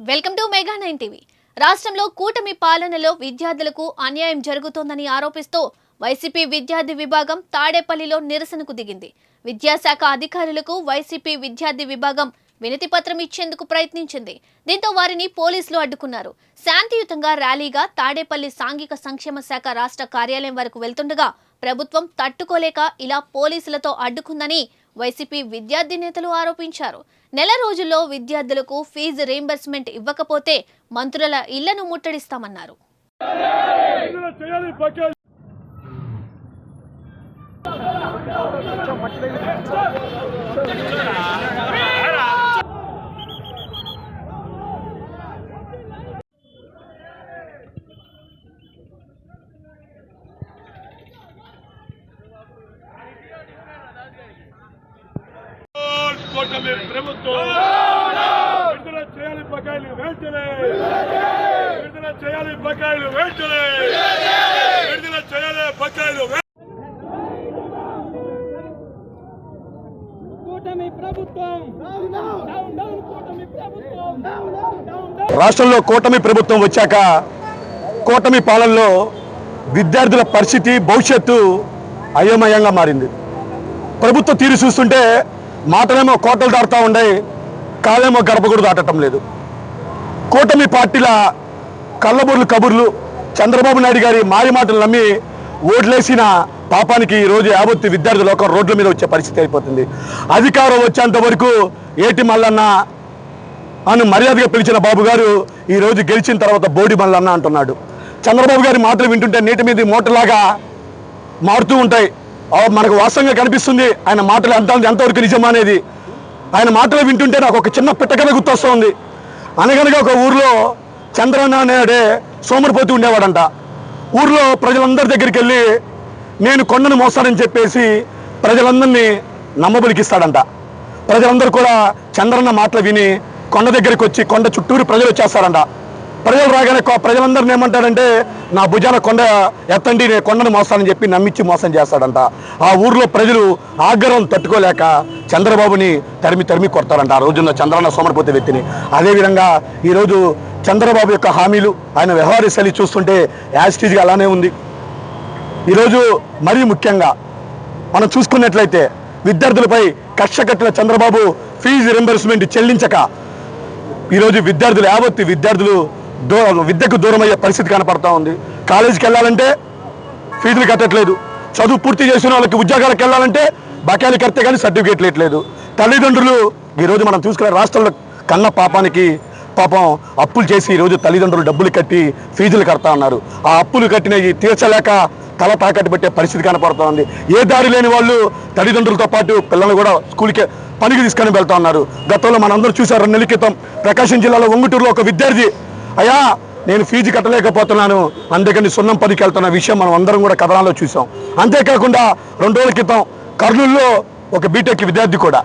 Welcome to mega 9 TV. రాష్ట్రంలో కూటమి పాలనలో విద్యార్థులకు అన్యాయం జరుగుతోందని ఆరోపిస్తూ వైసీపీ విద్యార్థి విభాగం తాడేపల్లిలో నిరసనకు దిగింది. విద్యాశాఖ అధికారులకు వైసీపీ విద్యార్థి విభాగం వినతి పత్రం ఇచ్చేందుకు ప్రయత్నించింది. దీంతో వారిని పోలీసులు అడ్డుకున్నారు. శాంతియుతంగా ర్యాలీగా తాడేపల్లి సాంఘిక సంక్షేమ శాఖ రాష్ట్ర కార్యాలయం వరకు వెళ్తుండగా ప్రభుత్వం తట్టుకోలేక ఇలా పోలీసులతో అడ్డుకుందని వైసీపీ విద్యార్థి నేతలు ఆరోపించారు. నెల రోజుల్లో విద్యార్థులకు ఫీజు రీయింబర్స్మెంట్ ఇవ్వకపోతే మంత్రుల ఇళ్లను ముట్టడిస్తామన్నారు. కూటమి ప్రభుత్వం విడుదల చేయాలి బకాయిలు వెంటనే, విడుదల చేయాలి బకాయిలు వెంటనే, విడుదల చేయాలి బకాయిలు. రాష్ట్రంలో కూటమి ప్రభుత్వం వచ్చాక కూటమి పాలనలో విద్యార్థుల పరిస్థితి భవిష్యత్తు అయోమయంగా మారింది. ప్రభుత్వ తీరు చూస్తుంటే మాటలేమో కోటలు దాటుతూ ఉన్నాయి, కాలేమో గర్భగుడు దాటడం లేదు. కూటమి పార్టీల కళ్ళబొర్లు కబుర్లు, చంద్రబాబు నాయుడు గారి మారి మాటలు నమ్మి ఓట్లేసిన పాపానికి ఈరోజు యావత్తు విద్యార్థులు ఒక రోడ్ల మీద వచ్చే పరిస్థితి అయిపోతుంది. అధికారం వచ్చేంత వరకు ఏటి మల్లన్న అని మర్యాదగా పిలిచిన బాబు గారు ఈరోజు గెలిచిన తర్వాత బోడి మల్లన్న అంటున్నాడు. చంద్రబాబు గారి మాటలు వింటుంటే నీటి మీద మూటలాగా మారుతూ ఉంటాయి. మనకు వాస్తవంగా కనిపిస్తుంది ఆయన మాటలు ఎంతవరకు నిజమా అనేది. ఆయన మాటలు వింటుంటే నాకు ఒక చిన్న పిట్టకథ గుర్తొస్తుంది. అనగనగా ఒక ఊర్లో చంద్రన్న అనేడే సోమరిపోతూ ఉండేవాడంట. ఊర్లో ప్రజలందరి దగ్గరికి వెళ్ళి నేను కొండను మోస్తానని చెప్పేసి ప్రజలందరినీ నమ్మబలికిస్తాడంట. ప్రజలందరూ కూడా చంద్రన్న మాటలు విని కొండ దగ్గరికి వచ్చి కొండ చుట్టూరు ప్రజలు వచ్చేస్తారంట. ప్రజలు రాగానే ప్రజలందరిని ఏమంటాడంటే నా భుజాన కొండ ఎత్తండి, నేను కొండను మోస్తానని చెప్పి నమ్మించి మోసం చేస్తాడంట. ఆ ఊర్లో ప్రజలు ఆగ్రహం తట్టుకోలేక చంద్రబాబుని తరిమి కొడతారంట. ఆ రోజున్న చంద్రన్న సోమరిపోతే వ్యక్తిని. అదేవిధంగా ఈరోజు చంద్రబాబు యొక్క హామీలు, ఆయన వ్యవహార శైలి చూస్తుంటే యాజిటీజ్గా అలానే ఉంది. ఈరోజు మరీ ముఖ్యంగా మనం చూసుకున్నట్లయితే విద్యార్థులపై కక్ష కట్టిన చంద్రబాబు ఫీజు రీయింబర్స్మెంట్ చెల్లించక ఈరోజు విద్యార్థులు యావత్తు విద్యార్థులు విద్యకు దూరం అయ్యే పరిస్థితి కనపడతా ఉంది. కాలేజీకి వెళ్ళాలంటే ఫీజులు కట్టట్లేదు. చదువు పూర్తి చేసిన వాళ్ళకి ఉద్యోగాలకు వెళ్ళాలంటే బకాయిలు కడితే కానీ సర్టిఫికేట్లు ఇట్లేదు. తల్లిదండ్రులు ఈరోజు మనం చూసుకునే రాష్ట్రంలో కన్న పాపానికి పాపం అప్పులు చేసి ఈరోజు తల్లిదండ్రులు డబ్బులు కట్టి ఫీజులు కడతా ఉన్నారు. ఆ అప్పులు కట్టినవి తీర్చలేక తల తాకట్టు పెట్టే పరిస్థితి కనపడుతూ ఉంది. ఏ దారి లేని వాళ్ళు తల్లిదండ్రులతో పాటు పిల్లలు కూడా స్కూల్కి పనికి తీసుకొని వెళ్తా ఉన్నారు. గతంలో మనందరూ చూసారు, 2 నెలల క్రితం ప్రకాశం జిల్లాలో ఒంగుటూరులో ఒక విద్యార్థి అయ్యా నేను ఫీజు కట్టలేకపోతున్నాను అందుకని సున్నం పనికి వెళ్తున్న విషయం మనం అందరం కూడా కథనాల్లో చూసాం. అంతేకాకుండా 2 రోజుల క్రితం కర్నూలులో ఒక బీటెక్ విద్యార్థి కూడా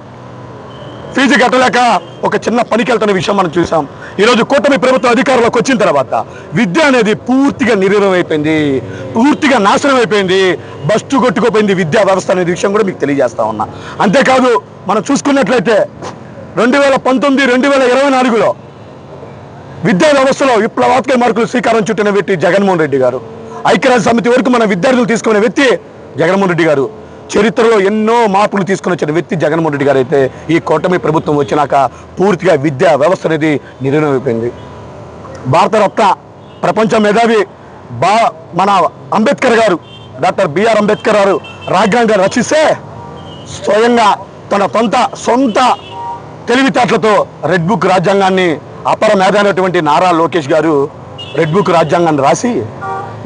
ఫీజు కట్టలేక ఒక చిన్న పనికి వెళ్తున్న విషయం మనం చూసాం. ఈరోజు కూటమి ప్రభుత్వ అధికారంలోకి వచ్చిన తర్వాత విద్య అనేది పూర్తిగా నిర్వీర్యం అయిపోయింది, పూర్తిగా నాశనం అయిపోయింది, బస్టు కొట్టుకుపోయింది విద్యా వ్యవస్థ అనే విషయం కూడా మీకు తెలియజేస్తా ఉన్నా. అంతేకాదు మనం చూసుకున్నట్లయితే 2019-2024లో విద్యా వ్యవస్థలో విప్లవాత్మక మార్పులు శ్రీకారం చుట్టిన వ్యక్తి జగన్మోహన్ రెడ్డి గారు. ఐక్యరాజ్య సమితి వరకు మన విద్యార్థులు తీసుకునే వ్యక్తి జగన్మోహన్ రెడ్డి గారు. చరిత్రలో ఎన్నో మార్పులు తీసుకుని వచ్చిన వ్యక్తి జగన్మోహన్ రెడ్డి గారు అయితే ఈ కూటమి ప్రభుత్వం వచ్చినాక పూర్తిగా విద్యా వ్యవస్థ అనేది నిర్వీర్యం అయిపోయింది. భారతరత్న ప్రపంచ మేధావి మన అంబేద్కర్ గారు, డాక్టర్ బిఆర్ అంబేద్కర్ గారు రాజ్యాంగం రచిస్తే స్వయంగా తన సొంత తెలివితేటలతో రెడ్ బుక్ రాజ్యాంగాన్ని అపర మేధానటువంటి నారా లోకేష్ గారు రెడ్ బుక్ రాజ్యాంగాన్ని రాసి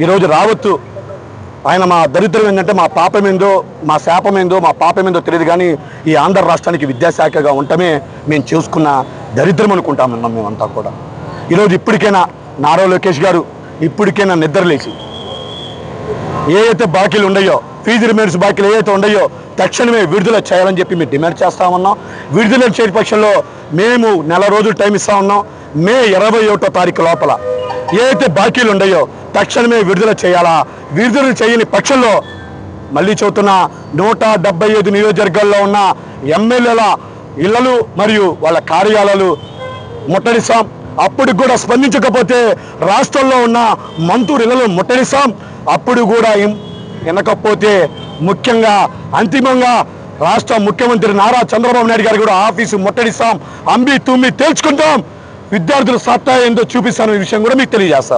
ఈరోజు రావత్తు ఆయన మా దరిద్రం ఏంటంటే మా పాపమేందో మా శాపమేందో మా పాపమేందో తెలియదు కానీ ఈ ఆంధ్ర రాష్ట్రానికి విద్యాశాఖగా ఉండటమే మేము చేసుకున్న దరిద్రం అనుకుంటామన్నాం మేమంతా కూడా. ఈరోజు ఇప్పటికైనా నారా లోకేష్ గారు ఇప్పటికైనా నిద్రలేసి ఏవైతే బాకీలు ఉన్నాయో ఫీజు రిమైండర్స్ బాకీలు ఏవైతే ఉన్నాయో తక్షణమే విడుదల చేయాలని చెప్పి మేము డిమాండ్ చేస్తా ఉన్నాం. విడుదల చేయని పక్షంలో మేము నెల రోజులు టైం ఇస్తా ఉన్నాం. మే 21వ తారీఖు లోపల ఏవైతే బాకీలు ఉన్నాయో తక్షణమే విడుదల చేయాలా. విడుదల చేయని పక్షంలో మళ్ళీ చెబుతున్న 175 నియోజకవర్గాల్లో ఉన్న ఎమ్మెల్యేల ఇళ్లలు మరియు వాళ్ళ కార్యాలయాలు ముట్టడిస్తాం. అప్పుడు కూడా స్పందించకపోతే రాష్ట్రంలో ఉన్న మంత్రులను ముట్టడిస్తాం. అప్పుడు కూడా వినకపోతే ముఖ్యంగా అంతిమంగా రాష్ట్ర ముఖ్యమంత్రి నారా చంద్రబాబు నాయుడు గారు కూడా ఆఫీసు ముట్టడిస్తాం. అంబి తుమ్మి తేల్చుకుంటాం. విద్యార్థుల సత్తా ఏందో చూపిస్తాను. ఈ విషయం కూడా మీకు తెలియజేస్తాం.